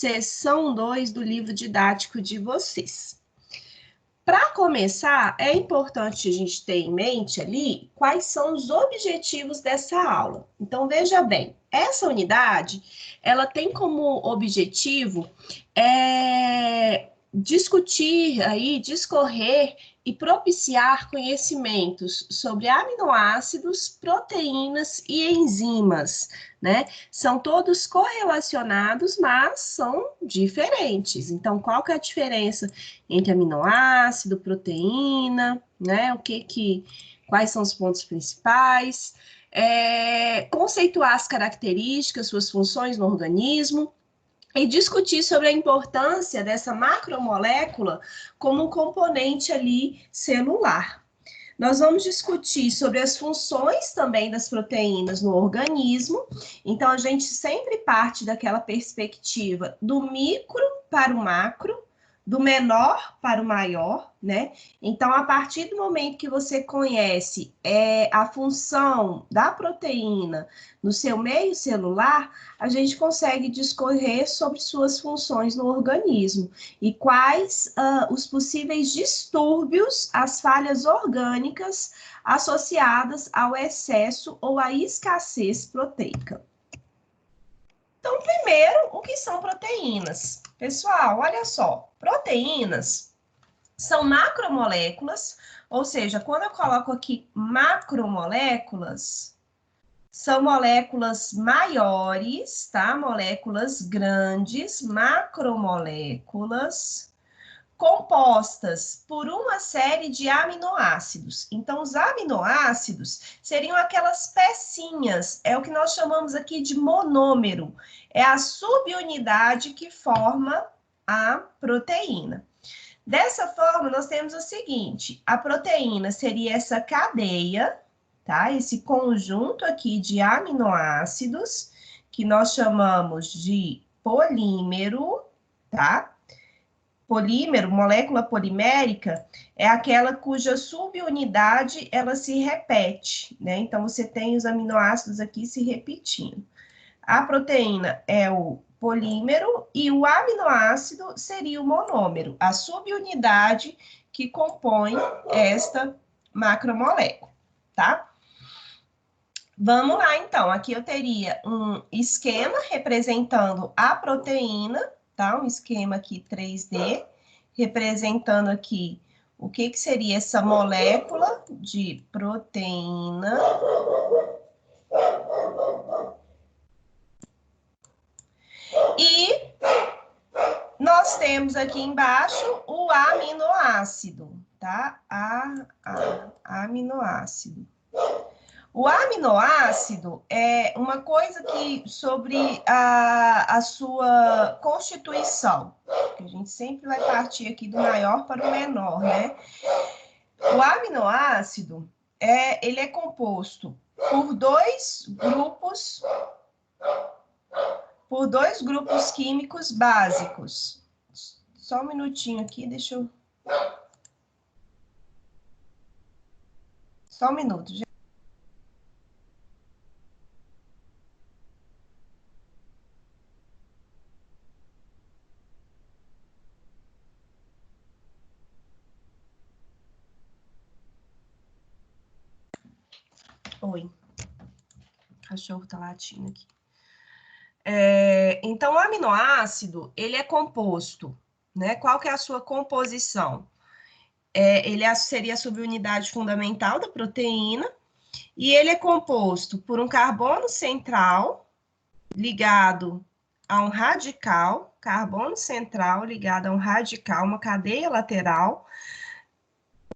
seção 2 do livro didático de vocês. Para começar, é importante a gente ter em mente ali quais são os objetivos dessa aula. Então, veja bem, essa unidade, ela tem como objetivo discutir aí, discorrer e propiciar conhecimentos sobre aminoácidos, proteínas e enzimas, né? São todos correlacionados, mas são diferentes. Então, qual que é a diferença entre aminoácido, proteína, né? Quais são os pontos principais? Conceituar as características, suas funções no organismo, e discutir sobre a importância dessa macromolécula como um componente ali celular. Nós vamos discutir sobre as funções também das proteínas no organismo. Então, a gente sempre parte daquela perspectiva do micro para o macro, do menor para o maior, né? Então, a partir do momento que você conhece a função da proteína no seu meio celular, a gente consegue discorrer sobre suas funções no organismo e quais os possíveis distúrbios, as falhas orgânicas associadas ao excesso ou à escassez proteica. Então, primeiro, o que são proteínas? Pessoal, olha só, proteínas são macromoléculas, ou seja, quando eu coloco aqui macromoléculas, são moléculas maiores, tá? Moléculas grandes, macromoléculas, compostas por uma série de aminoácidos. Então, os aminoácidos seriam aquelas pecinhas, é o que nós chamamos aqui de monômero, é a subunidade que forma a proteína. Dessa forma, nós temos o seguinte, a proteína seria essa cadeia, tá? Esse conjunto aqui de aminoácidos, que nós chamamos de polímero, tá? Polímero, molécula polimérica, é aquela cuja subunidade ela se repete, né? Então, você tem os aminoácidos aqui se repetindo. A proteína é o polímero e o aminoácido seria o monômero, a subunidade que compõe esta macromolécula, tá? Vamos lá, então. Aqui eu teria um esquema representando a proteína, tá? Um esquema aqui 3D, representando aqui o que seria essa molécula de proteína. E nós temos aqui embaixo o aminoácido, tá? Aminoácido. O aminoácido é uma coisa que sobre a sua constituição, que a gente sempre vai partir aqui do maior para o menor, né? O aminoácido, ele é composto por dois grupos químicos básicos. Só um minutinho aqui, deixa eu... Só um minuto, gente. Oi, o cachorro tá latindo aqui. Então, o aminoácido, ele é composto, né? Qual que é a sua composição? Ele seria a subunidade fundamental da proteína, e ele é composto por um carbono central ligado a um radical, carbono central ligado a um radical, uma cadeia lateral,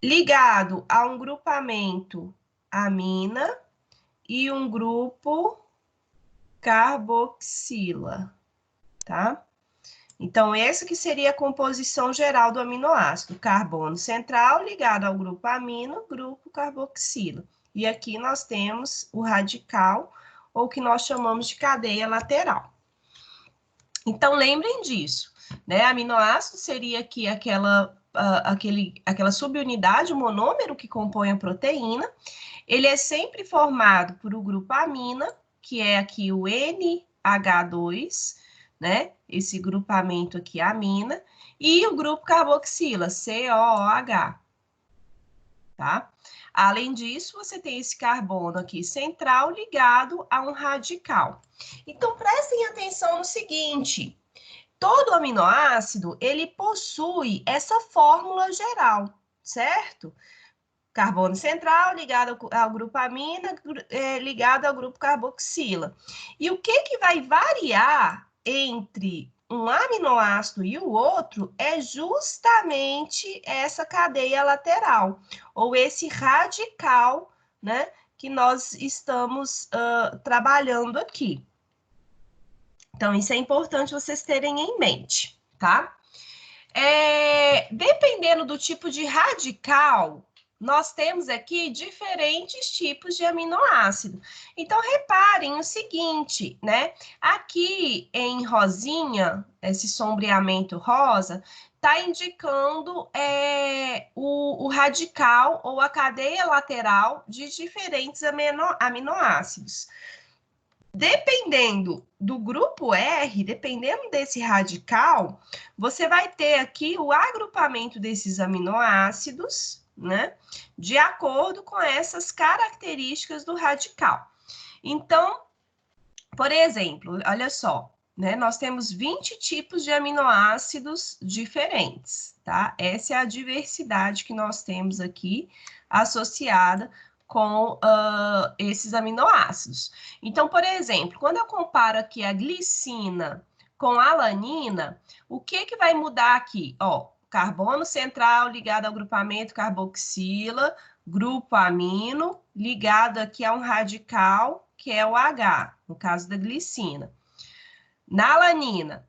ligado a um grupamento amina e um grupo carboxila, tá? Então, essa que seria a composição geral do aminoácido, carbono central ligado ao grupo amino, grupo carboxila. E aqui nós temos o radical, ou que nós chamamos de cadeia lateral. Então, lembrem disso, né? Aminoácido seria aqui aquela subunidade, o monômero que compõe a proteína. Ele é sempre formado por o grupo amina, que é aqui o NH2, né? Esse grupamento aqui, amina, e o grupo carboxila, COOH, tá? Além disso, você tem esse carbono aqui central ligado a um radical. Então, prestem atenção no seguinte: todo aminoácido, ele possui essa fórmula geral, certo? Carbono central ligado ao grupo amina, ligado ao grupo carboxila. E o que vai variar entre um aminoácido e o outro é justamente essa cadeia lateral, ou esse radical, né, que nós estamos trabalhando aqui. Então, isso é importante vocês terem em mente, tá? Dependendo do tipo de radical, nós temos aqui diferentes tipos de aminoácido. Então, reparem o seguinte, né? Aqui em rosinha, esse sombreamento rosa, está indicando o radical ou a cadeia lateral de diferentes aminoácidos. Dependendo do grupo R, dependendo desse radical, você vai ter aqui o agrupamento desses aminoácidos, né? De acordo com essas características do radical. Então, por exemplo, olha só, né? Nós temos 20 tipos de aminoácidos diferentes, tá? Essa é a diversidade que nós temos aqui associada com esses aminoácidos. Então, por exemplo, quando eu comparo aqui a glicina com a alanina, o que vai mudar aqui? Ó, carbono central ligado ao grupamento carboxila, grupo amino, ligado aqui a um radical, que é o H, no caso da glicina. Na alanina,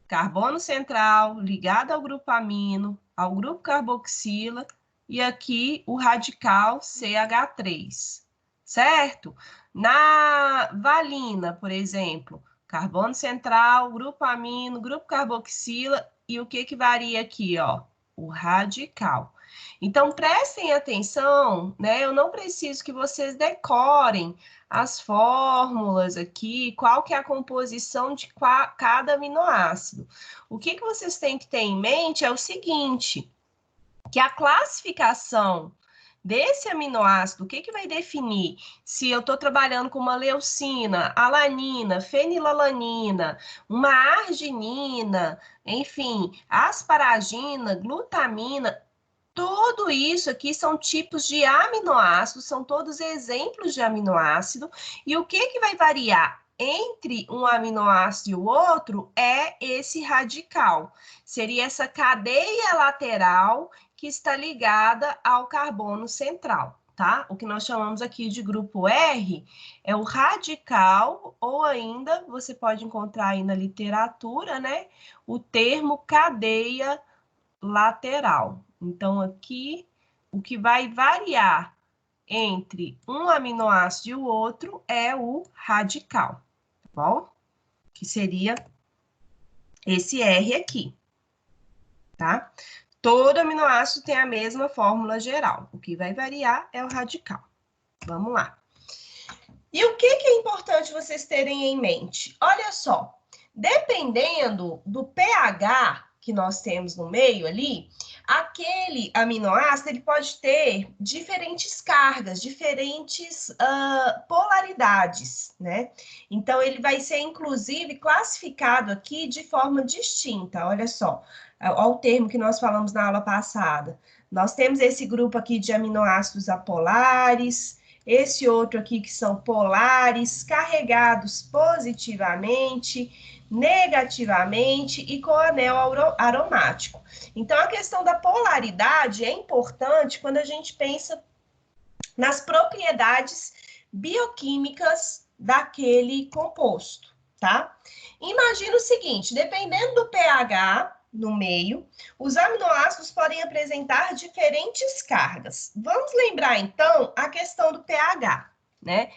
carbono central ligado ao grupo amino, ao grupo carboxila, e aqui o radical CH3, certo? Na valina, por exemplo, carbono central, grupo amino, grupo carboxila, e o que varia aqui, ó? O radical. Então, prestem atenção, né? Eu não preciso que vocês decorem as fórmulas aqui, qual que é a composição de cada aminoácido. O que vocês têm que ter em mente é o seguinte: que a classificação desse aminoácido, o que vai definir se eu estou trabalhando com uma leucina, alanina, fenilalanina, uma arginina, enfim, asparagina, glutamina, tudo isso aqui são tipos de aminoácidos, são todos exemplos de aminoácido, e o que vai variar entre um aminoácido e o outro é esse radical. Seria essa cadeia lateral que está ligada ao carbono central, tá? O que nós chamamos aqui de grupo R é o radical, ou ainda você pode encontrar aí na literatura, né, o termo cadeia lateral. Então, aqui, o que vai variar entre um aminoácido e o outro é o radical, tá bom? Que seria esse R aqui, tá? Todo aminoácido tem a mesma fórmula geral. O que vai variar é o radical. Vamos lá. E o que é importante vocês terem em mente? Olha só, dependendo do pH que nós temos no meio ali, aquele aminoácido ele pode ter diferentes cargas, diferentes polaridades, né? Então, ele vai ser, inclusive, classificado aqui de forma distinta. Olha só, olha o termo que nós falamos na aula passada. Nós temos esse grupo aqui de aminoácidos apolares, esse outro aqui que são polares, carregados positivamente, negativamente e com anel aromático. Então, a questão da polaridade é importante quando a gente pensa nas propriedades bioquímicas daquele composto, tá? Imagina o seguinte, dependendo do pH no meio, os aminoácidos podem apresentar diferentes cargas. Vamos lembrar, então, a questão do pH, né?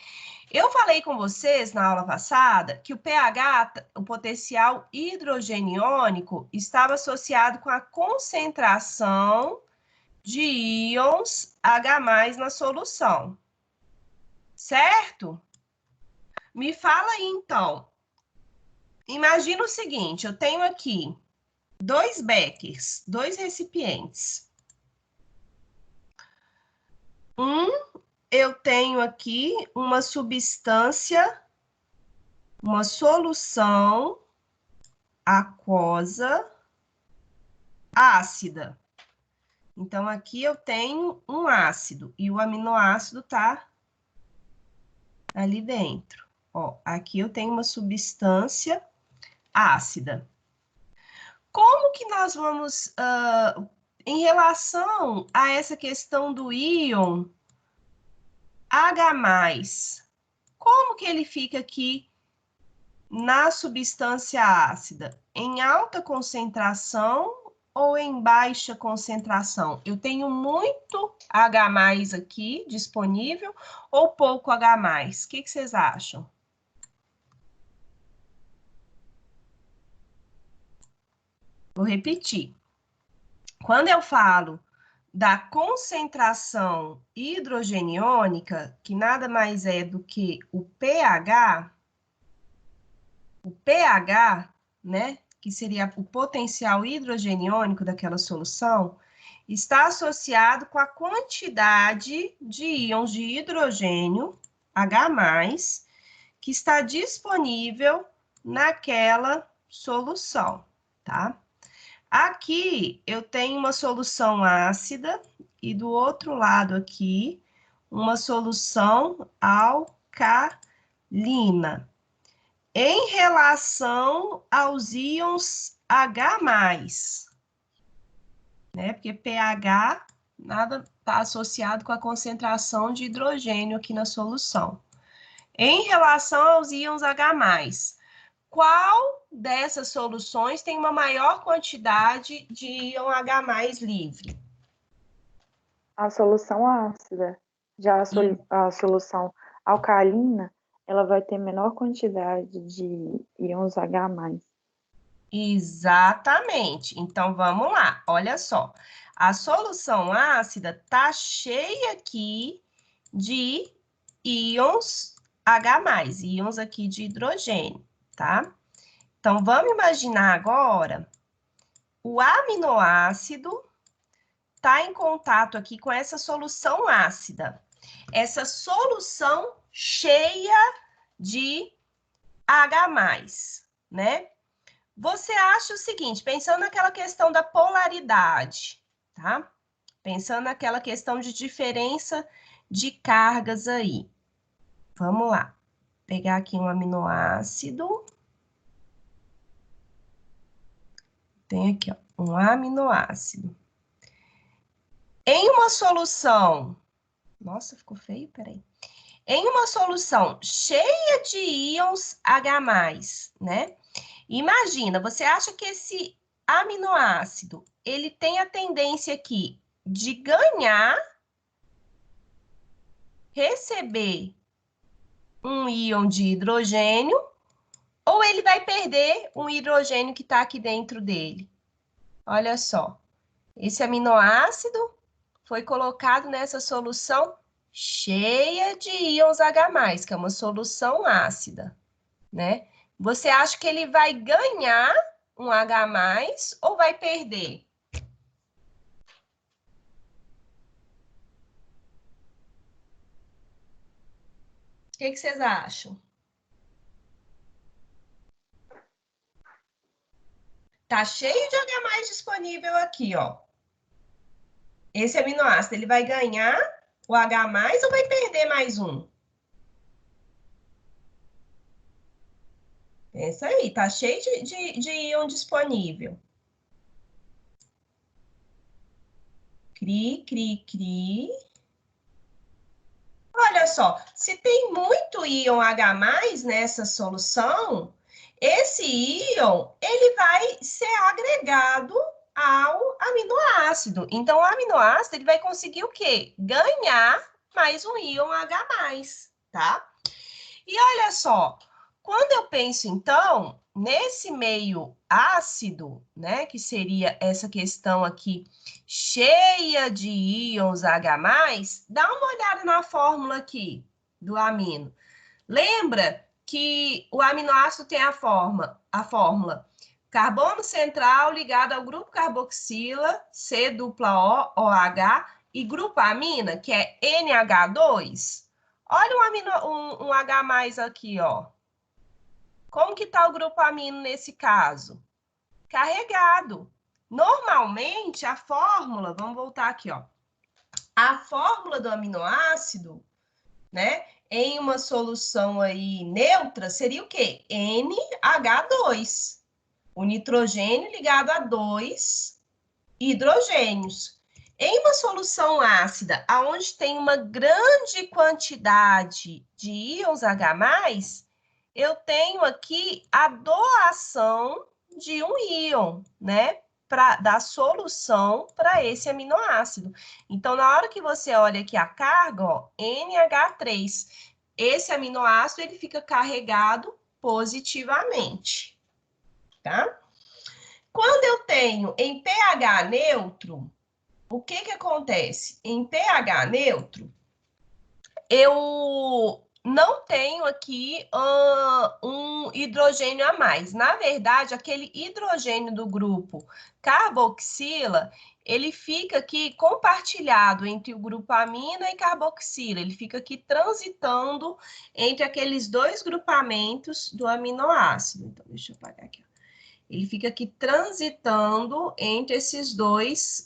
Eu falei com vocês na aula passada que o pH, o potencial hidrogeniônico, estava associado com a concentração de íons H+ na solução, certo? Me fala aí, então, imagina o seguinte, eu tenho aqui 2 beckers, 2 recipientes. Eu tenho aqui uma substância, uma solução aquosa ácida. Então, aqui eu tenho um ácido e o aminoácido tá ali dentro. Ó, aqui eu tenho uma substância ácida. Como que nós vamos, em relação a essa questão do íon H+, como que ele fica aqui na substância ácida? Em alta concentração ou em baixa concentração? Eu tenho muito H+ aqui disponível ou pouco H+? O que vocês acham? Vou repetir. Quando eu falo da concentração hidrogeniônica, que nada mais é do que o pH, né, que seria o potencial hidrogeniônico daquela solução, está associado com a quantidade de íons de hidrogênio, H+, que está disponível naquela solução, tá? Aqui eu tenho uma solução ácida e do outro lado aqui uma solução alcalina. Em relação aos íons H+, né? Porque pH nada está associado com a concentração de hidrogênio aqui na solução. Em relação aos íons H+, qual dessas soluções tem uma maior quantidade de íon H+ livre? A solução ácida. Já a solução alcalina, ela vai ter menor quantidade de íons H+. Exatamente. Então, vamos lá. Olha só. A solução ácida está cheia aqui de íons H+, íons aqui de hidrogênio, tá? Então, vamos imaginar agora o aminoácido está em contato aqui com essa solução ácida. Essa solução cheia de H+, né? Você acha o seguinte, pensando naquela questão da polaridade, tá? Pensando naquela questão de diferença de cargas aí. Vamos lá. Pegar aqui um aminoácido. Tem aqui, ó, um aminoácido. Em uma solução... Nossa, ficou feio? Peraí. Em uma solução cheia de íons H+, né? Imagina, você acha que esse aminoácido, ele tem a tendência aqui de ganhar, receber um íon de hidrogênio, ou ele vai perder um hidrogênio que está aqui dentro dele? Olha só, esse aminoácido foi colocado nessa solução cheia de íons H+, que é uma solução ácida, né? Você acha que ele vai ganhar um H+ ou vai perder? O que vocês acham? Tá cheio de H+ disponível aqui, ó. Esse aminoácido, ele vai ganhar o H+ ou vai perder mais um? Pensa aí, tá cheio de íon disponível. Cri, cri, cri. Olha só, se tem muito íon H+ nessa solução, esse íon, ele vai ser agregado ao aminoácido. Então, o aminoácido, ele vai conseguir o quê? Ganhar mais um íon H+, tá? E olha só, quando eu penso, então, nesse meio ácido, né, que seria essa questão aqui, cheia de íons H+, dá uma olhada na fórmula aqui do amino. Lembra que o aminoácido tem a fórmula carbono central ligado ao grupo carboxila, C-dupla-O, OH, e grupamina, que é NH2. Olha um H+ aqui, ó. Como que está o grupamino nesse caso? Carregado. Normalmente, a fórmula, vamos voltar aqui, ó. A fórmula do aminoácido, né, em uma solução aí neutra, seria o quê? NH2. O nitrogênio ligado a 2 hidrogênios. Em uma solução ácida, onde tem uma grande quantidade de íons H+, eu tenho aqui a doação de um íon, né? Da solução para esse aminoácido. Então, na hora que você olha aqui a carga, ó, NH3, esse aminoácido ele fica carregado positivamente, tá? Quando eu tenho em pH neutro, o que que acontece? Em pH neutro, eu não tenho aqui um hidrogênio a mais. Na verdade, aquele hidrogênio do grupo carboxila, ele fica aqui compartilhado entre o grupamina e carboxila. Ele fica aqui transitando entre aqueles dois grupamentos do aminoácido. Então, deixa eu apagar aqui. Ele fica aqui transitando entre esses dois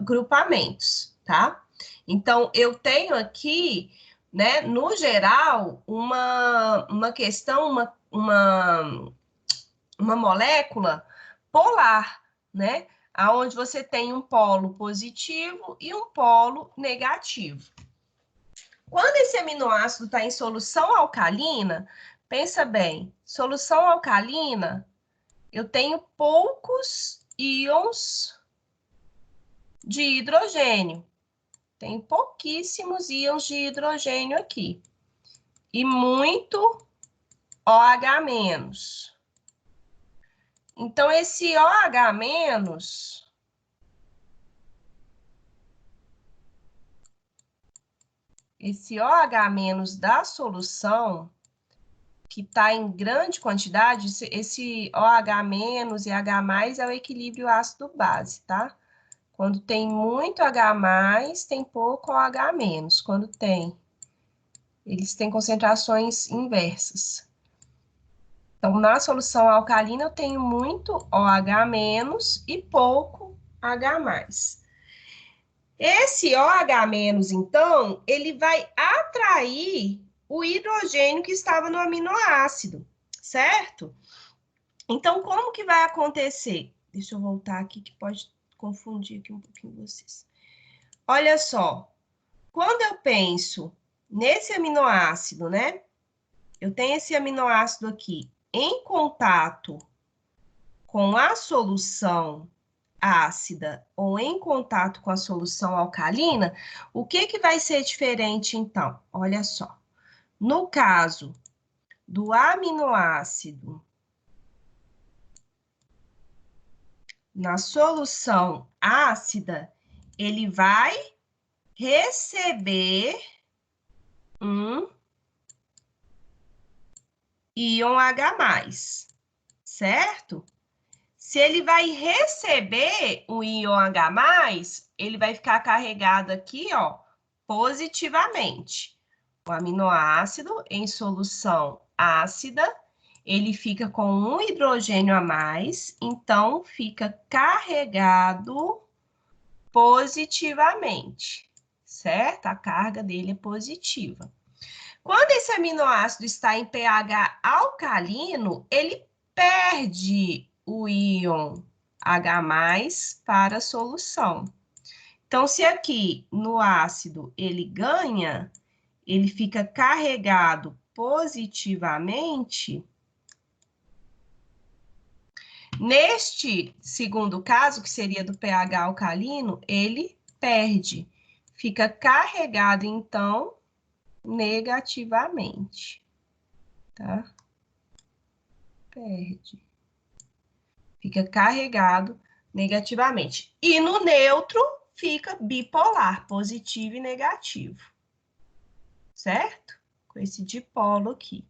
grupamentos, tá? Então, eu tenho aqui, né, no geral, uma questão, uma molécula polar, né? Onde você tem um polo positivo e um polo negativo. Quando esse aminoácido está em solução alcalina, pensa bem, solução alcalina, eu tenho poucos íons de hidrogênio. Tem pouquíssimos íons de hidrogênio aqui. E muito OH-. Então, esse OH-, esse OH- da solução, que está em grande quantidade, esse OH- e H+ é o equilíbrio ácido-base, tá? Quando tem muito H+, tem pouco OH-. Quando tem, eles têm concentrações inversas. Então, na solução alcalina, eu tenho muito OH- e pouco H+. Esse OH-, então, ele vai atrair o hidrogênio que estava no aminoácido, certo? Então, como que vai acontecer? Deixa eu voltar aqui, que pode confundir aqui um pouquinho vocês. Olha só, quando eu penso nesse aminoácido, né? Eu tenho esse aminoácido aqui em contato com a solução ácida ou em contato com a solução alcalina, o que que vai ser diferente então? Olha só. No caso do aminoácido na solução ácida, ele vai receber um íon H+, certo? Se ele vai receber o íon H+, ele vai ficar carregado aqui, ó, positivamente. O aminoácido em solução ácida, ele fica com um hidrogênio a mais, então fica carregado positivamente, certo? A carga dele é positiva. Quando esse aminoácido está em pH alcalino, ele perde o íon H+ para a solução. Então, se aqui no ácido ele ganha, ele fica carregado positivamente. Neste segundo caso, que seria do pH alcalino, ele perde. Fica carregado, então, negativamente, tá? Perde. Fica carregado negativamente. E no neutro, fica bipolar, positivo e negativo. Certo? Com esse dipolo aqui.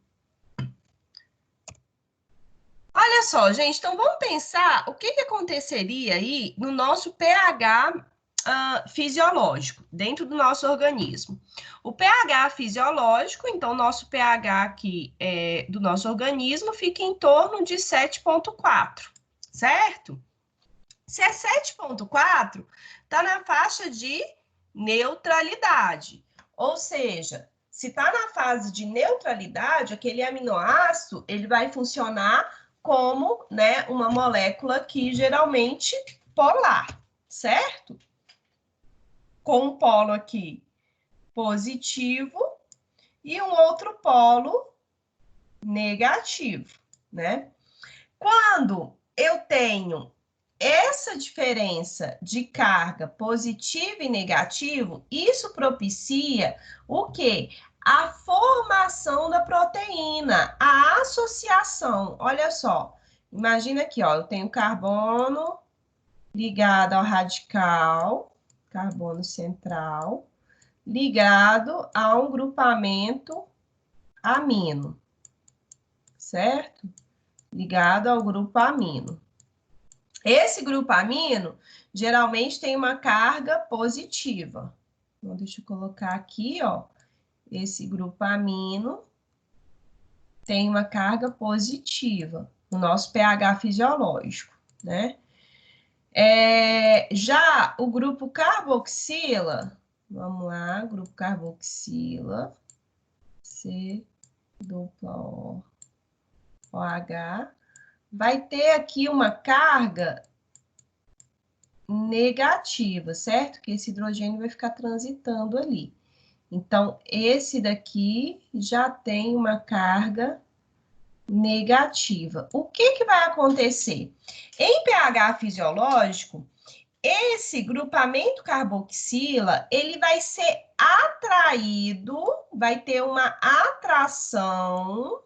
olha só, gente, então vamos pensar o que aconteceria aí no nosso pH fisiológico, dentro do nosso organismo. O pH fisiológico, então, o nosso pH aqui do nosso organismo fica em torno de 7,4, certo? Se é 7,4, está na faixa de neutralidade. Ou seja, se está na fase de neutralidade, aquele aminoácido ele vai funcionar como, né, uma molécula que geralmente polar, certo? Com um polo aqui positivo e um outro polo negativo, né? Quando eu tenho essa diferença de carga positivo e negativo, isso propicia o quê? A formação da proteína, a associação. Olha só, imagina aqui, ó, eu tenho carbono ligado ao radical, carbono central, ligado a um grupamento amino, certo? Ligado ao grupo amino. Esse grupo amino geralmente tem uma carga positiva. Então, deixa eu colocar aqui, ó. Esse grupo amino tem uma carga positiva no nosso pH fisiológico, né? Já o grupo carboxila, vamos lá, grupo carboxila, C dupla O, OH, vai ter aqui uma carga negativa, certo? Que esse hidrogênio vai ficar transitando ali. Então, esse daqui já tem uma carga negativa. O que vai acontecer? Em pH fisiológico, esse grupamento carboxila, ele vai ser atraído, vai ter uma atração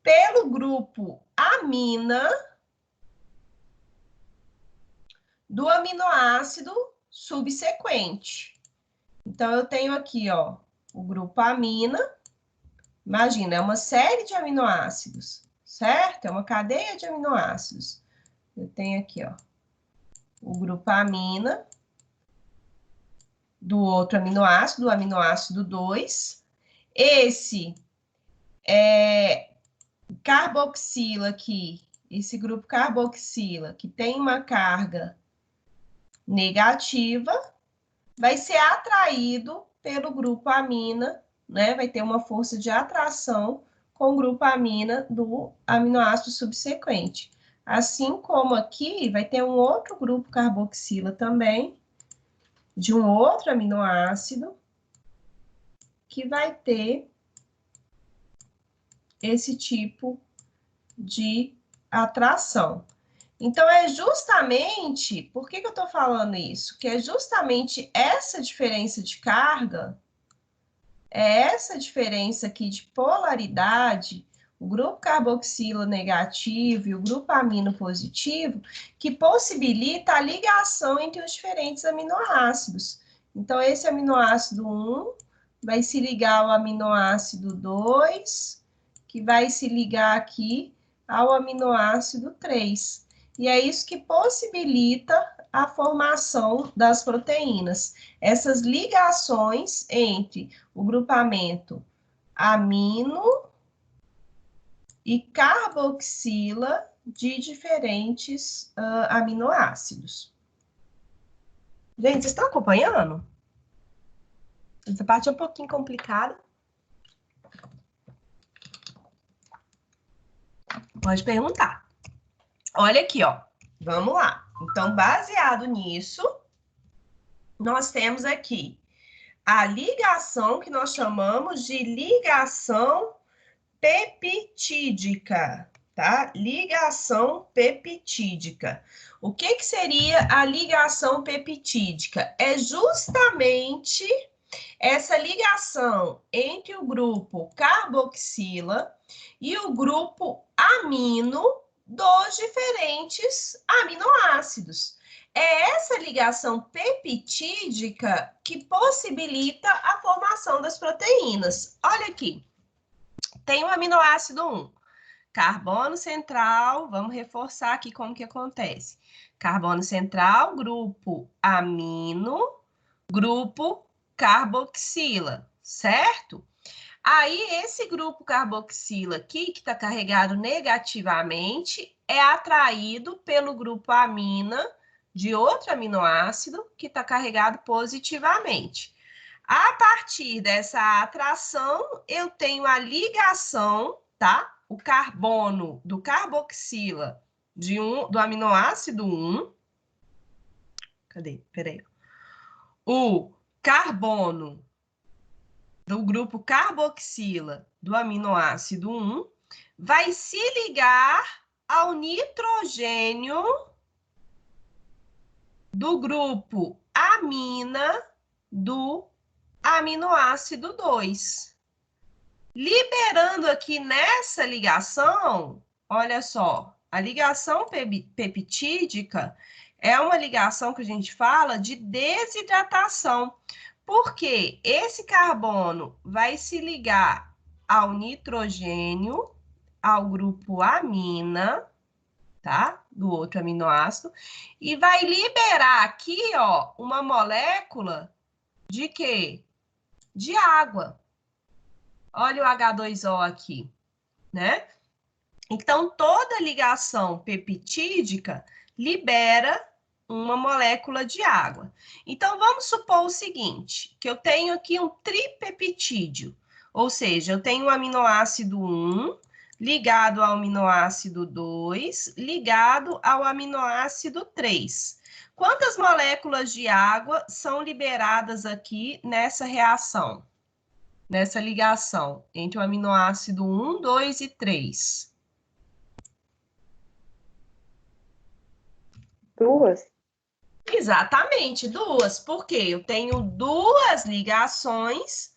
pelo grupo amina do aminoácido subsequente. Então, eu tenho aqui, ó, o grupo amina. Imagina, é uma série de aminoácidos, certo? É uma cadeia de aminoácidos. Eu tenho aqui, ó, o grupo amina do outro aminoácido, do aminoácido 2. Esse carboxila aqui, esse grupo carboxila, que tem uma carga negativa, vai ser atraído pelo grupo amina, né? Vai ter uma força de atração com o grupo amina do aminoácido subsequente. Assim como aqui, vai ter um outro grupo carboxila também, de um outro aminoácido, que vai ter esse tipo de atração. Então, é justamente, por que eu estou falando isso? Que é justamente essa diferença de carga, é essa diferença aqui de polaridade, o grupo carboxila negativo e o grupo amino positivo, que possibilita a ligação entre os diferentes aminoácidos. Então, esse aminoácido 1 vai se ligar ao aminoácido 2, que vai se ligar aqui ao aminoácido 3. E é isso que possibilita a formação das proteínas. Essas ligações entre o grupamento amino e carboxila de diferentes aminoácidos. Gente, vocês estão acompanhando? Essa parte é um pouquinho complicada. Pode perguntar. Olha aqui, ó. Vamos lá. Então, baseado nisso, nós temos aqui a ligação que nós chamamos de ligação peptídica, tá? Ligação peptídica. O que seria a ligação peptídica? É justamente essa ligação entre o grupo carboxila e o grupo amino dos diferentes aminoácidos. É essa ligação peptídica que possibilita a formação das proteínas. Olha aqui, tem o aminoácido 1, Carbono central, vamos reforçar aqui como que acontece. Carbono central, grupo amino, grupo carboxila, certo? Aí, esse grupo carboxila aqui, que está carregado negativamente, é atraído pelo grupo amina de outro aminoácido que está carregado positivamente. A partir dessa atração, eu tenho a ligação, tá? O carbono do carboxila do aminoácido 1. Cadê? Peraí. O carbono do grupo carboxila do aminoácido 1 vai se ligar ao nitrogênio do grupo amina do aminoácido 2. Liberando aqui nessa ligação, olha só, a ligação peptídica é uma ligação que a gente fala de desidratação, porque esse carbono vai se ligar ao nitrogênio, ao grupo amina, tá? Do outro aminoácido, e vai liberar aqui, ó, uma molécula de quê? De água. Olha o H2O aqui, né? Então, toda ligação peptídica libera uma molécula de água. Então, vamos supor o seguinte, que eu tenho aqui um tripeptídeo, ou seja, eu tenho o aminoácido 1 ligado ao aminoácido 2, ligado ao aminoácido 3. Quantas moléculas de água são liberadas aqui nessa reação? Nessa ligação entre o aminoácido 1, 2 e 3? 2. Exatamente, 2. Porque eu tenho 2 ligações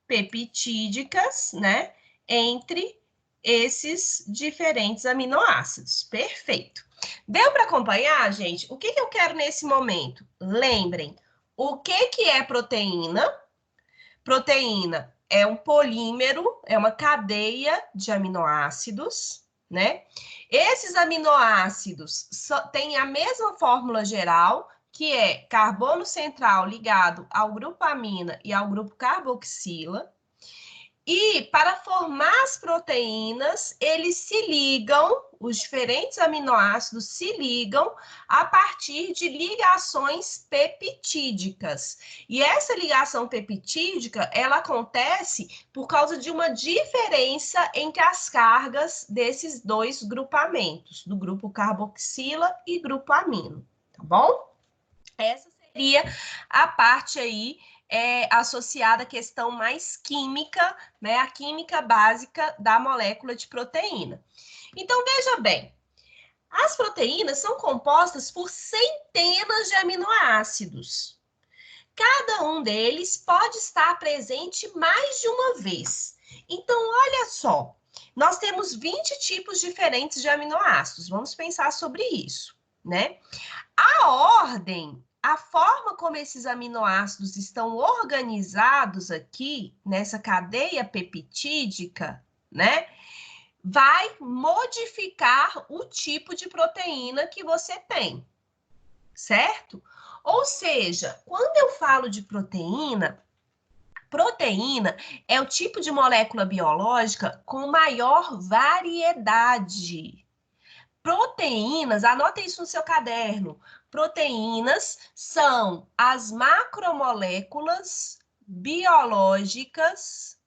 peptídicas, né, entre esses diferentes aminoácidos. Perfeito. Deu para acompanhar, gente? O que eu quero nesse momento? Lembrem, o que é proteína? Proteína é um polímero, é uma cadeia de aminoácidos, né? Esses aminoácidos têm a mesma fórmula geral, que é carbono central ligado ao grupo amina e ao grupo carboxila. E para formar as proteínas, eles se ligam, os diferentes aminoácidos se ligam a partir de ligações peptídicas. E essa ligação peptídica, ela acontece por causa de uma diferença entre as cargas desses dois grupamentos, do grupo carboxila e grupo amino, tá bom? Essa seria a parte aí associada à questão mais química, né? A química básica da molécula de proteína. Então, veja bem, as proteínas são compostas por centenas de aminoácidos. Cada um deles pode estar presente mais de uma vez. Então, olha só, nós temos 20 tipos diferentes de aminoácidos. Vamos pensar sobre isso, né? A ordem, a forma como esses aminoácidos estão organizados aqui, nessa cadeia peptídica, né, vai modificar o tipo de proteína que você tem, certo? Ou seja, quando eu falo de proteína, proteína é o tipo de molécula biológica com maior variedade. Proteínas, anota isso no seu caderno. Proteínas são as macromoléculas biológicas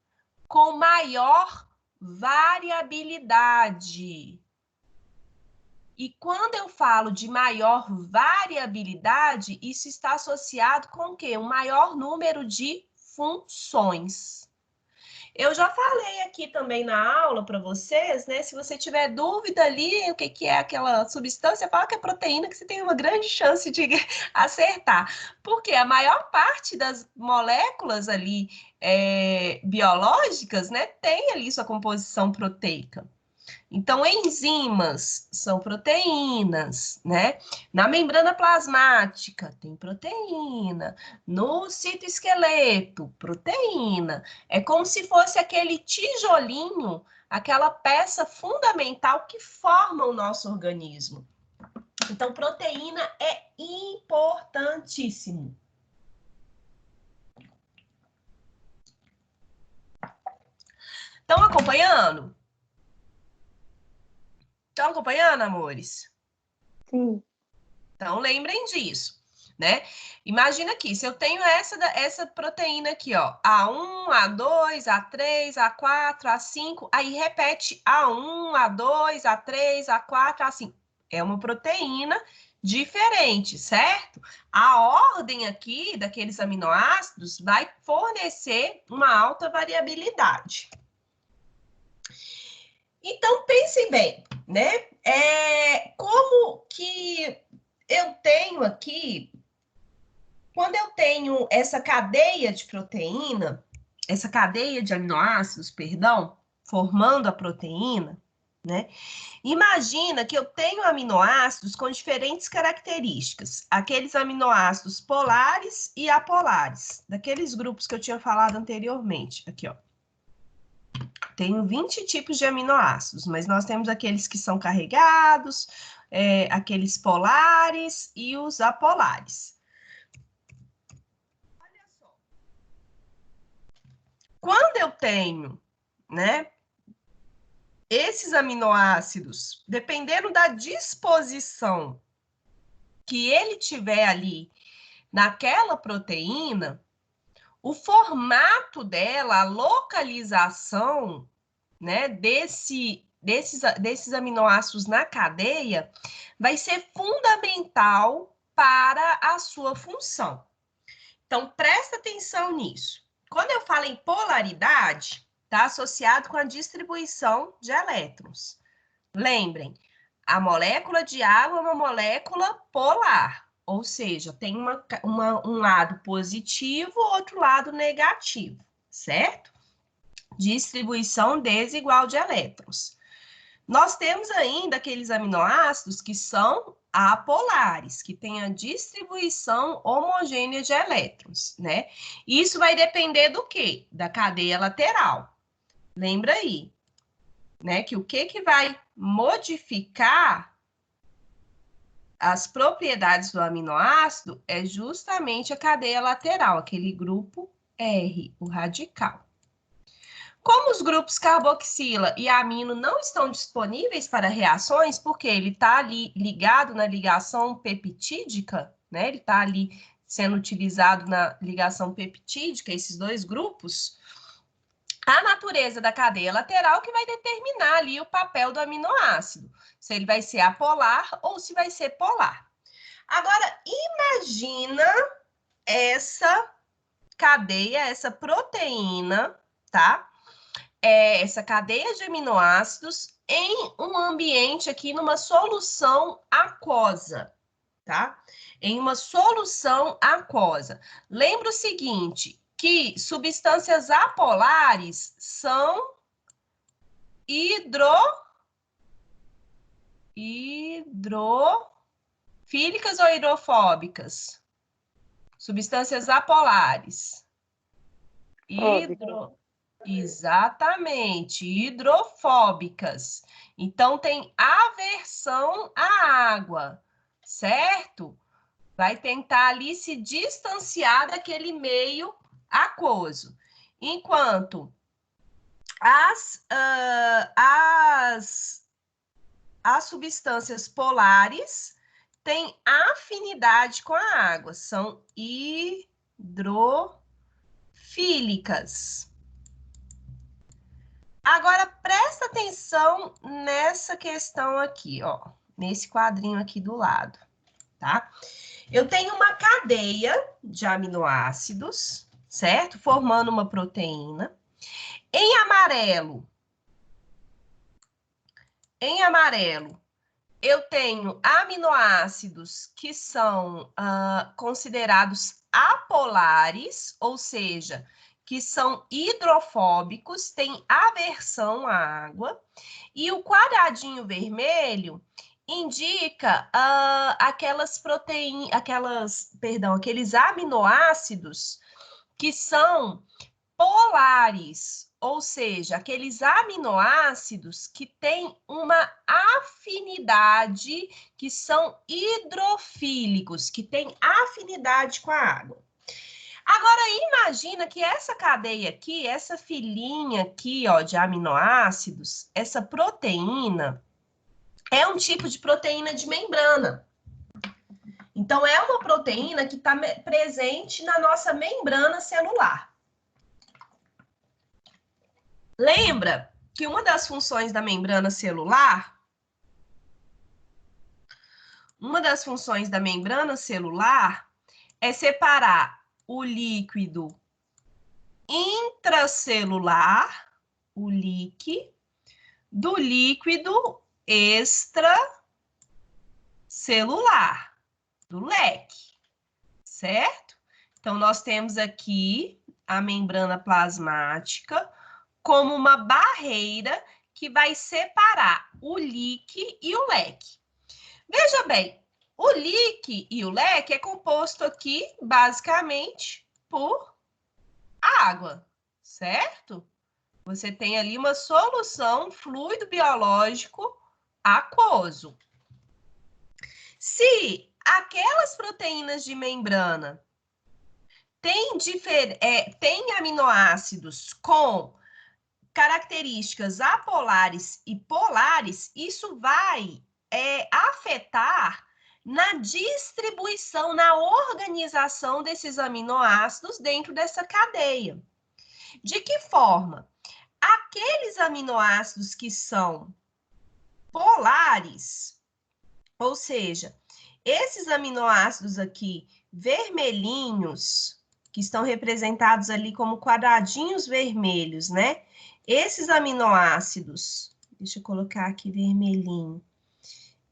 com maior variabilidade. E quando eu falo de maior variabilidade, isso está associado com o quê? Um maior número de funções. Eu já falei aqui também na aula para vocês, né? Se você tiver dúvida ali, o que é aquela substância, fala que é proteína, que você tem uma grande chance de acertar. Porque a maior parte das moléculas ali biológicas, né, tem ali sua composição proteica. Então, enzimas são proteínas, né? Na membrana plasmática tem proteína, no citoesqueleto, proteína. É como se fosse aquele tijolinho aquela peça fundamental que forma o nosso organismo. Então, proteína é importantíssimo. Estão acompanhando? Estão acompanhando, amores? Sim. Então, lembrem disso, né? Imagina aqui, se eu tenho essa proteína aqui, ó, A1, A2, A3, A4, A5, aí repete A1, A2, A3, A4, A5. É uma proteína diferente, certo? A ordem aqui daqueles aminoácidos vai fornecer uma alta variabilidade. Então, pense bem, né? Como que eu tenho aqui, quando eu tenho essa cadeia de proteína, essa cadeia de aminoácidos, perdão, formando a proteína, né? Imagina que eu tenho aminoácidos com diferentes características, aqueles aminoácidos polares e apolares, daqueles grupos que eu tinha falado anteriormente, aqui, ó. Tenho 20 tipos de aminoácidos, mas nós temos aqueles que são carregados, aqueles polares e os apolares. Olha só. Quando eu tenho, né, esses aminoácidos, dependendo da disposição que ele tiver ali naquela proteína, o formato dela, a localização, né, desses aminoácidos na cadeia vai ser fundamental para a sua função. Então, presta atenção nisso. Quando eu falo em polaridade, está associado com a distribuição de elétrons. Lembrem, a molécula de água é uma molécula polar, ou seja, tem um lado positivo, outro lado negativo, certo? Distribuição desigual de elétrons. Nós temos ainda aqueles aminoácidos que são apolares, que têm a distribuição homogênea de elétrons, né? Isso vai depender do quê? Da cadeia lateral. Lembra aí, né? Que o que vai modificar as propriedades do aminoácido é justamente a cadeia lateral, aquele grupo R, o radical. Como os grupos carboxila e amino não estão disponíveis para reações, porque ele está ali ligado na ligação peptídica, né? Ele está ali sendo utilizado na ligação peptídica, esses dois grupos, a natureza da cadeia lateral que vai determinar ali o papel do aminoácido, se ele vai ser apolar ou se vai ser polar. Agora, imagina essa cadeia, essa proteína, tá? Essa cadeia de aminoácidos em um ambiente aqui, numa solução aquosa, tá? Em uma solução aquosa. Lembra o seguinte, que substâncias apolares são hidrofílicas ou hidrofóbicas? Substâncias apolares. Exatamente, hidrofóbicas. Então, tem aversão à água, certo? Vai tentar ali se distanciar daquele meio aquoso. Enquanto as substâncias polares têm afinidade com a água, são hidrofílicas. Agora, presta atenção nessa questão aqui, ó, nesse quadrinho aqui do lado, tá? Eu tenho uma cadeia de aminoácidos, certo? Formando uma proteína. Em amarelo, eu tenho aminoácidos que são considerados apolares, ou seja, que são hidrofóbicos, têm aversão à água, e o quadradinho vermelho indica aqueles aminoácidos que são polares, ou seja, aqueles aminoácidos que têm uma afinidade, que são hidrofílicos, que têm afinidade com a água. Agora, imagina que essa cadeia aqui, essa filinha aqui, ó, de aminoácidos, essa proteína, é um tipo de proteína de membrana. Então, é uma proteína que está presente na nossa membrana celular. Lembra que uma das funções da membrana celular, é separar o líquido intracelular, o LIC, do líquido extracelular, do leque, certo? Então, nós temos aqui a membrana plasmática como uma barreira que vai separar o LIC e o leque. Veja bem, o LIC e o leque é composto aqui, basicamente, por água, certo? Você tem ali uma solução fluido biológico aquoso. Se aquelas proteínas de membrana têm aminoácidos com características apolares e polares, isso vai afetar na distribuição, na organização desses aminoácidos dentro dessa cadeia. De que forma? Aqueles aminoácidos que são polares, ou seja, esses aminoácidos aqui vermelhinhos, que estão representados ali como quadradinhos vermelhos, né? Esses aminoácidos, deixa eu colocar aqui vermelhinho.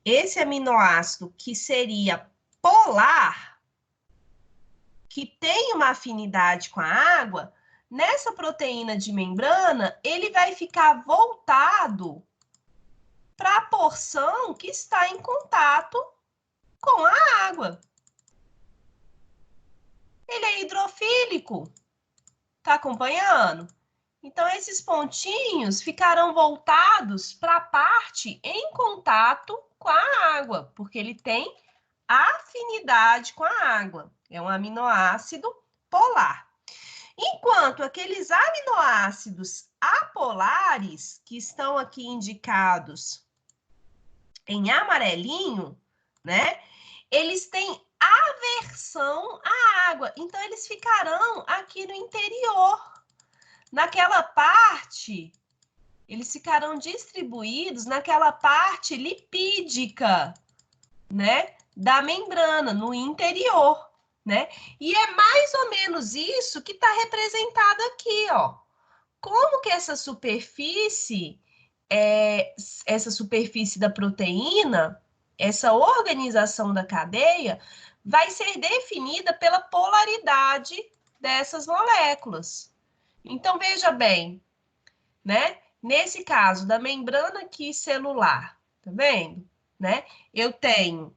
Esse aminoácido que seria polar, que tem uma afinidade com a água, nessa proteína de membrana, ele vai ficar voltado para a porção que está em contato com a água. Ele é hidrofílico. Tá acompanhando? Então, esses pontinhos ficarão voltados para a parte em contato com a água, porque ele tem afinidade com a água. É um aminoácido polar. Enquanto aqueles aminoácidos apolares, que estão aqui indicados em amarelinho, né? Eles têm aversão à água. Então, eles ficarão aqui no interior. Naquela parte, eles ficarão distribuídos naquela parte lipídica, né? Da membrana, no interior, né? E é mais ou menos isso que está representado aqui, ó. Como que essa superfície da proteína, essa organização da cadeia, vai ser definida pela polaridade dessas moléculas. Então, veja bem, né? Nesse caso, da membrana aqui celular, tá vendo? Né? Eu tenho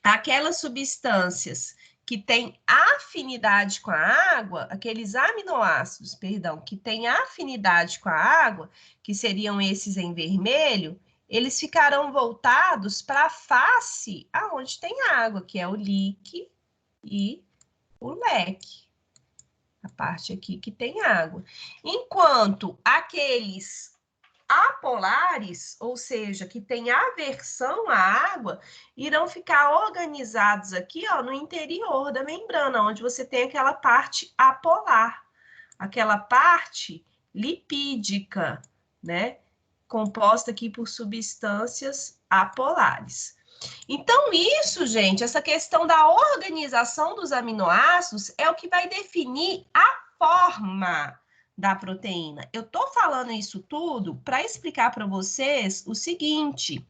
aquelas substâncias que têm afinidade com a água, aqueles aminoácidos, perdão, que têm afinidade com a água, que seriam esses em vermelho, eles ficarão voltados para a face aonde tem água, que é o LIC e o leque. A parte aqui que tem água. Enquanto aqueles apolares, ou seja, que têm aversão à água, irão ficar organizados aqui, ó, no interior da membrana, onde você tem aquela parte apolar, aquela parte lipídica, né? Composta aqui por substâncias apolares. Então, isso, gente, essa questão da organização dos aminoácidos é o que vai definir a forma da proteína. Eu tô falando isso tudo para explicar para vocês o seguinte: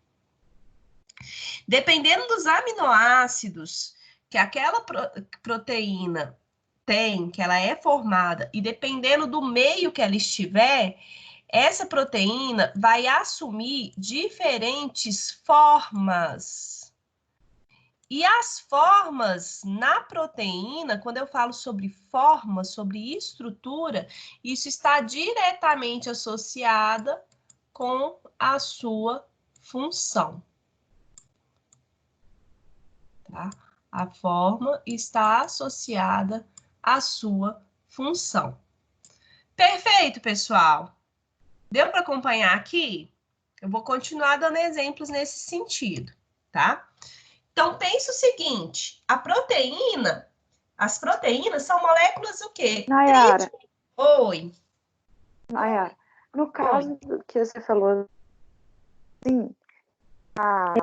dependendo dos aminoácidos que aquela proteína tem, que ela é formada, e dependendo do meio que ela estiver, essa proteína vai assumir diferentes formas. E as formas na proteína, quando eu falo sobre forma, sobre estrutura, isso está diretamente associada com a sua função. Tá? A forma está associada à sua função. Perfeito, pessoal. Deu para acompanhar aqui? Eu vou continuar dando exemplos nesse sentido, tá? Então, pense o seguinte, as proteínas são moléculas o quê? Nayara, Oi. Nayara, no Oi. caso que você falou, sim, a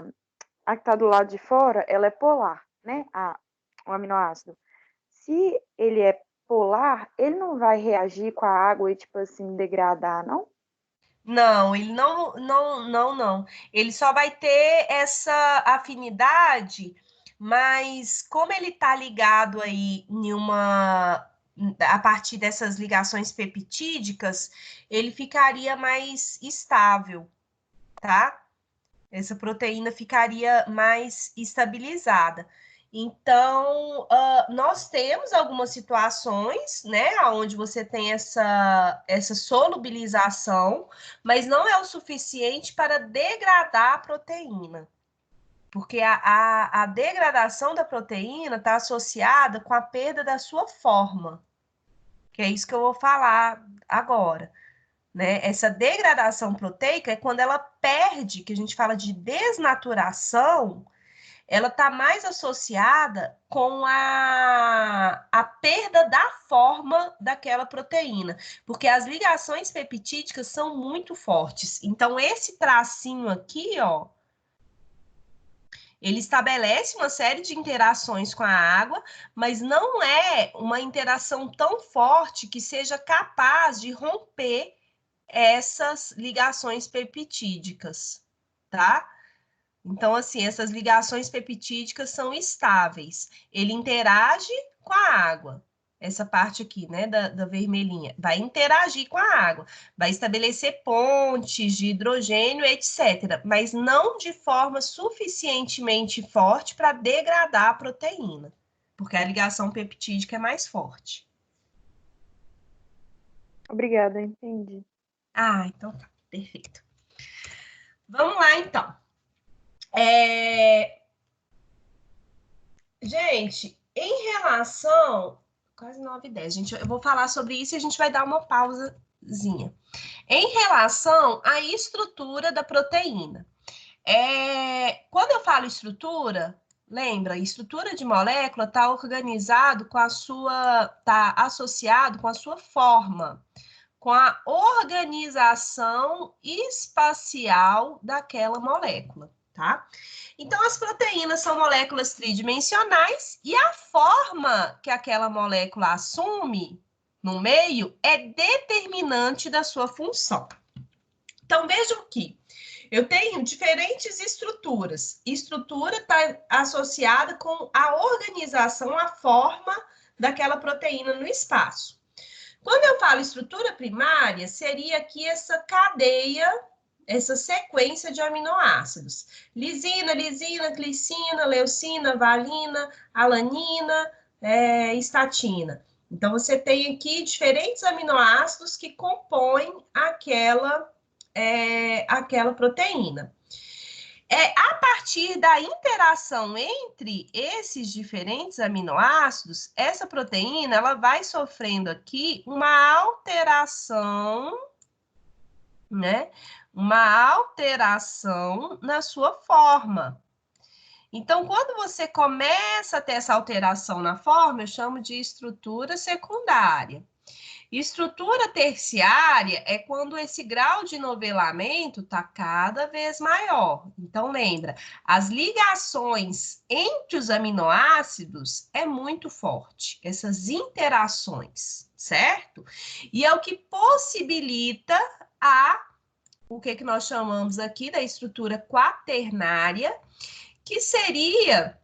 que está do lado de fora, ela é polar, né? O aminoácido. Se ele é polar, ele não vai reagir com a água e, tipo assim, degradar, não? Não, ele não. Ele só vai ter essa afinidade, mas como ele está ligado aí em a partir dessas ligações peptídicas, ele ficaria mais estável, tá? Essa proteína ficaria mais estabilizada. Então, nós temos algumas situações, né, onde você tem essa solubilização, mas não é o suficiente para degradar a proteína, porque a degradação da proteína está associada com a perda da sua forma, que é isso que eu vou falar agora. Né? Essa degradação proteica é quando ela perde, que a gente fala de desnaturação, ela está mais associada com a perda da forma daquela proteína, porque as ligações peptídicas são muito fortes. Então, esse tracinho aqui, ó, ele estabelece uma série de interações com a água, mas não é uma interação tão forte que seja capaz de romper essas ligações peptídicas, tá? Então, assim, essas ligações peptídicas são estáveis. Ele interage com a água. Essa parte aqui, né, da vermelhinha, vai interagir com a água, vai estabelecer pontes de hidrogênio, etc., mas não de forma suficientemente forte para degradar a proteína, porque a ligação peptídica é mais forte. Obrigada, entendi. Ah, então tá, perfeito. Vamos lá, então. Gente, em relação. Quase 9h10, gente. Eu vou falar sobre isso e a gente vai dar uma pausazinha. Em relação à estrutura da proteína. Quando eu falo estrutura, lembra, estrutura de molécula está organizado com a sua. Está associado com a sua forma, com a organização espacial daquela molécula, tá? Então, as proteínas são moléculas tridimensionais e a forma que aquela molécula assume no meio é determinante da sua função. Então, vejam que eu tenho diferentes estruturas. Estrutura está associada com a organização, a forma daquela proteína no espaço. Quando eu falo estrutura primária, seria aqui essa cadeia, essa sequência de aminoácidos. Lisina, glicina, leucina, valina, alanina, estatina. Então, você tem aqui diferentes aminoácidos que compõem aquela proteína. A partir da interação entre esses diferentes aminoácidos, essa proteína ela vai sofrendo aqui uma alteração, né? Uma alteração na sua forma. Então, quando você começa a ter essa alteração na forma, eu chamo de estrutura secundária. Estrutura terciária é quando esse grau de novelamento está cada vez maior. Então, lembra, as ligações entre os aminoácidos é muito forte, essas interações, certo? E é o que possibilita o que nós chamamos aqui da estrutura quaternária, que seria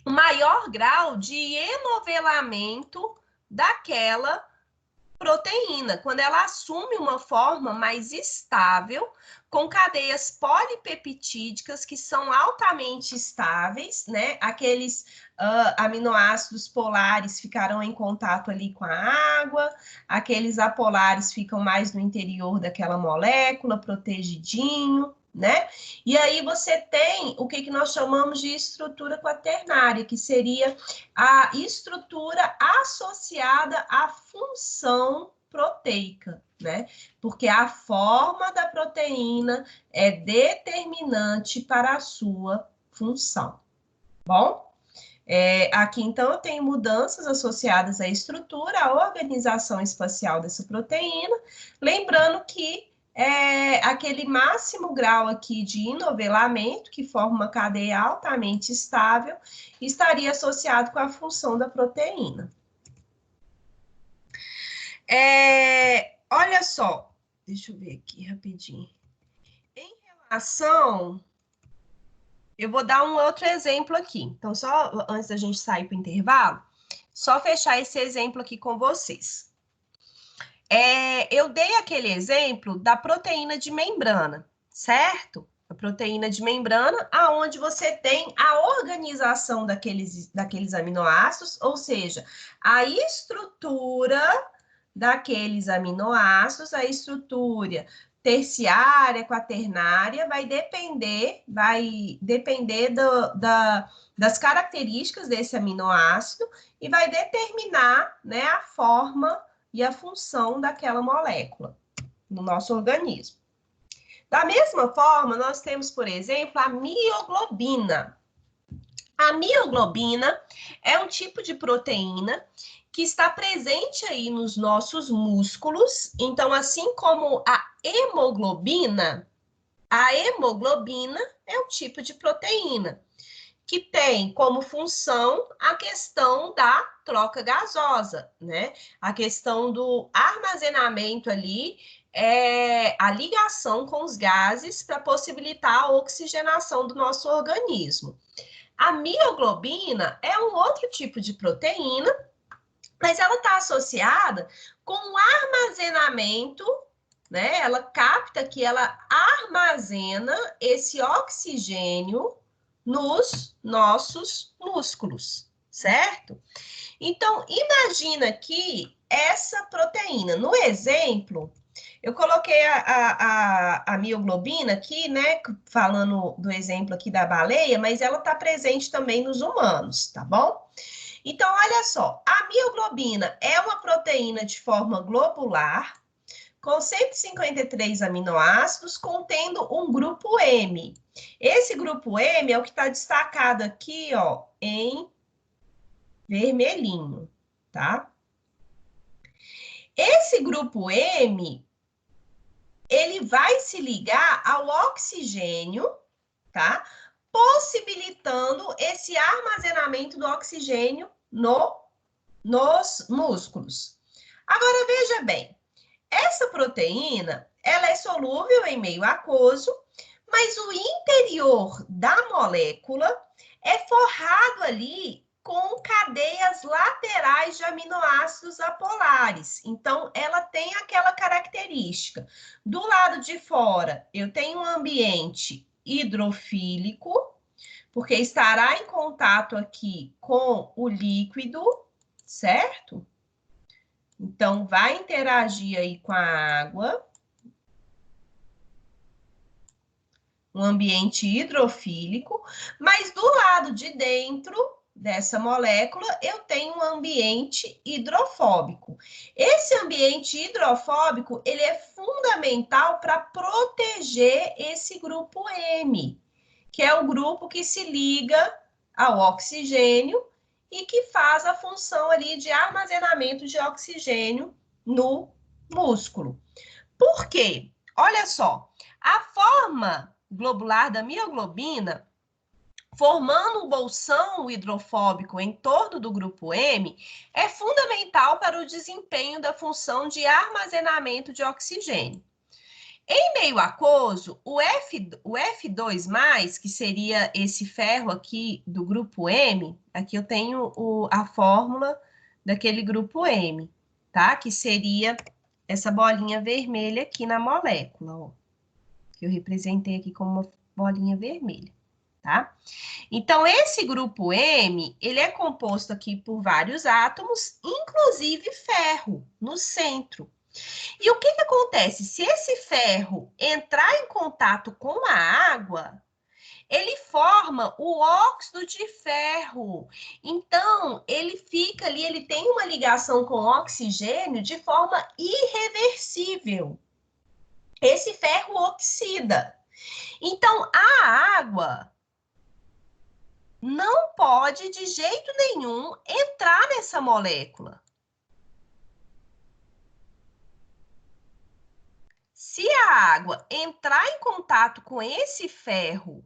o maior grau de enovelamento daquela proteína, quando ela assume uma forma mais estável, com cadeias polipeptídicas que são altamente estáveis, né? Aqueles aminoácidos polares ficarão em contato ali com a água, aqueles apolares ficam mais no interior daquela molécula, protegidinho, né? E aí você tem o que nós chamamos de estrutura quaternária, que seria a estrutura associada à função proteica, né? Porque a forma da proteína é determinante para a sua função. Bom? Aqui, então, eu tenho mudanças associadas à estrutura, à organização espacial dessa proteína, lembrando que aquele máximo grau aqui de inovelamento, que forma uma cadeia altamente estável, estaria associado com a função da proteína. Olha só, deixa eu ver aqui rapidinho. Em relação... Eu vou dar um outro exemplo aqui. Então, só antes da gente sair para o intervalo, só fechar esse exemplo aqui com vocês. Eu dei aquele exemplo da proteína de membrana, certo? A proteína de membrana, aonde você tem a organização daqueles aminoácidos, ou seja, a estrutura daqueles aminoácidos, a estrutura terciária, quaternária, vai depender das características desse aminoácido e vai determinar, né, a forma e a função daquela molécula no nosso organismo. Da mesma forma, nós temos, por exemplo, a mioglobina. A mioglobina é um tipo de proteína que está presente aí nos nossos músculos. Então, assim como a hemoglobina é um tipo de proteína que tem como função a questão da troca gasosa, né? A questão do armazenamento ali, a ligação com os gases para possibilitar a oxigenação do nosso organismo. A mioglobina é um outro tipo de proteína, mas ela está associada com o armazenamento, né? Ela capta que ela armazena esse oxigênio nos nossos músculos, certo? Então, imagina que essa proteína, no exemplo, eu coloquei a mioglobina aqui, né, falando do exemplo aqui da baleia, mas ela está presente também nos humanos, tá bom? Então, olha só, a mioglobina é uma proteína de forma globular, com 153 aminoácidos, contendo um grupo M. Esse grupo M é o que está destacado aqui, ó, em vermelhinho, tá? Esse grupo M, ele vai se ligar ao oxigênio, tá? Possibilitando esse armazenamento do oxigênio nos músculos. Agora, veja bem, essa proteína, ela é solúvel em meio aquoso, mas o interior da molécula é forrado ali com cadeias laterais de aminoácidos apolares. Então, ela tem aquela característica. Do lado de fora, eu tenho um ambiente hidrofílico, porque estará em contato aqui com o líquido, certo? Então, vai interagir aí com a água. Um ambiente hidrofílico, mas do lado de dentro dessa molécula, eu tenho um ambiente hidrofóbico. Esse ambiente hidrofóbico, ele é fundamental para proteger esse grupo M, que é o grupo que se liga ao oxigênio e que faz a função ali de armazenamento de oxigênio no músculo. Por quê? Olha só, a forma globular da mioglobina, formando um bolsão hidrofóbico em torno do grupo M, é fundamental para o desempenho da função de armazenamento de oxigênio. Em meio aquoso, o F2+, que seria esse ferro aqui do grupo M, aqui eu tenho a fórmula daquele grupo M, tá? Que seria essa bolinha vermelha aqui na molécula, ó. Que eu representei aqui como uma bolinha vermelha, tá? Então, esse grupo M, ele é composto aqui por vários átomos, inclusive ferro, no centro. E o que que acontece? Se esse ferro entrar em contato com a água, ele forma o óxido de ferro. Então, ele fica ali, ele tem uma ligação com o oxigênio de forma irreversível. Esse ferro oxida. Então, a água não pode, de jeito nenhum, entrar nessa molécula. Se a água entrar em contato com esse ferro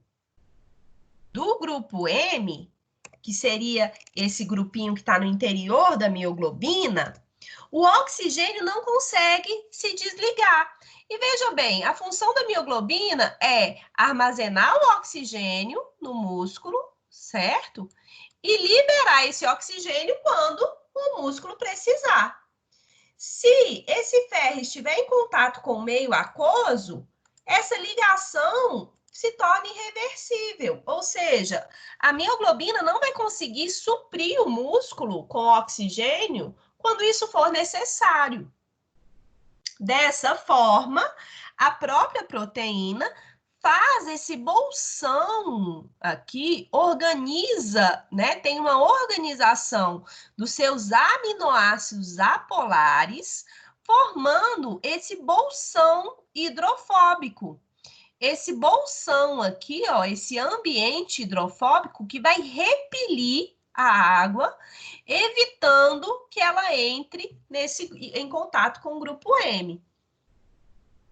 do grupo M, que seria esse grupinho que está no interior da mioglobina, o oxigênio não consegue se desligar. E veja bem, a função da mioglobina é armazenar o oxigênio no músculo, certo? E liberar esse oxigênio quando o músculo precisar. Se esse ferro estiver em contato com o meio aquoso, essa ligação se torna irreversível, ou seja, a mioglobina não vai conseguir suprir o músculo com oxigênio quando isso for necessário. Dessa forma, a própria proteína faz esse bolsão aqui, organiza, né? Tem uma organização dos seus aminoácidos apolares, formando esse bolsão hidrofóbico. Esse bolsão aqui, ó, esse ambiente hidrofóbico que vai repelir a água, evitando que ela entre em contato com o grupo M.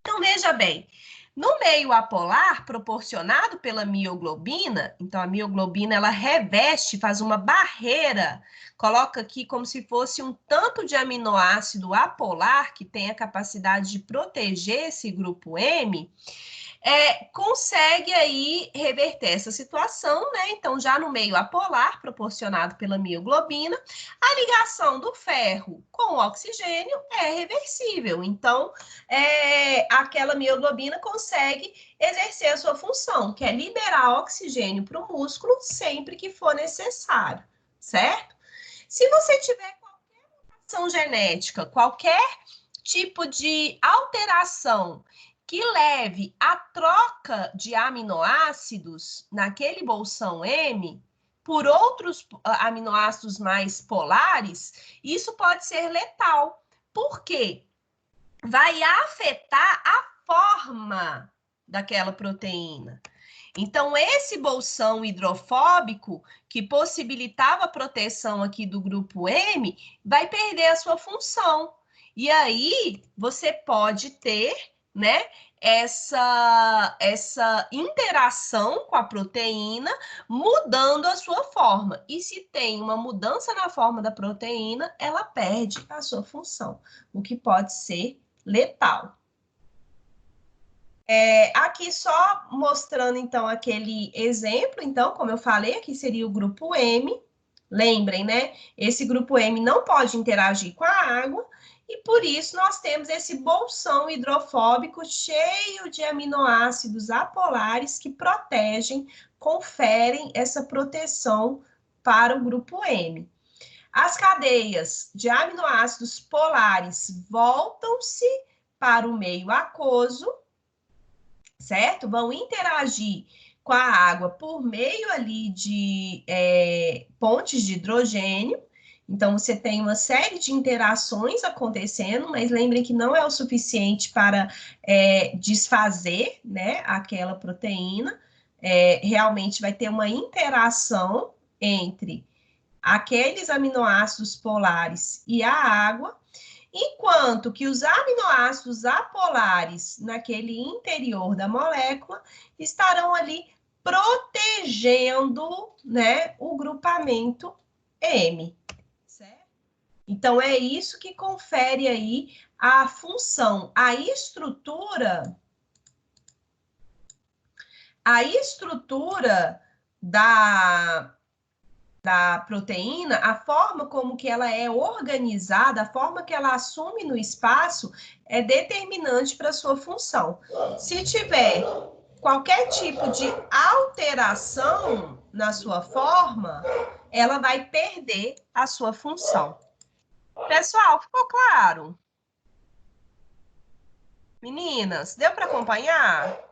Então, veja bem, no meio apolar, proporcionado pela mioglobina, então a mioglobina ela reveste, faz uma barreira, coloca aqui como se fosse um tanto de aminoácido apolar que tem a capacidade de proteger esse grupo M, consegue aí reverter essa situação, né? Então, já no meio apolar, proporcionado pela mioglobina, a ligação do ferro com o oxigênio é reversível. Então, aquela mioglobina consegue exercer a sua função, que é liberar oxigênio para o músculo sempre que for necessário, certo? Se você tiver qualquer mutação genética, qualquer tipo de alteração que leve à troca de aminoácidos naquele bolsão M por outros aminoácidos mais polares, isso pode ser letal. Por quê? Vai afetar a forma daquela proteína. Então, esse bolsão hidrofóbico, que possibilitava a proteção aqui do grupo M, vai perder a sua função. E aí, você pode ter, né, essa interação com a proteína, mudando a sua forma. E se tem uma mudança na forma da proteína, ela perde a sua função, o que pode ser letal. Aqui só mostrando, então, aquele exemplo, então, como eu falei, aqui seria o grupo M. Lembrem, né? Esse grupo M não pode interagir com a água, e por isso nós temos esse bolsão hidrofóbico cheio de aminoácidos apolares que protegem, conferem essa proteção para o grupo M. As cadeias de aminoácidos polares voltam-se para o meio aquoso, certo? Vão interagir com a água por meio ali de pontes de hidrogênio. Então, você tem uma série de interações acontecendo, mas lembrem que não é o suficiente para desfazer, né, aquela proteína. Realmente vai ter uma interação entre aqueles aminoácidos polares e a água, enquanto que os aminoácidos apolares naquele interior da molécula estarão ali protegendo, né, o grupamento M, certo? Então, é isso que confere aí a função, a estrutura da da proteína, a forma como que ela é organizada, a forma que ela assume no espaço é determinante para a sua função. Se tiver qualquer tipo de alteração na sua forma, ela vai perder a sua função. Pessoal, ficou claro? Meninas, deu para acompanhar?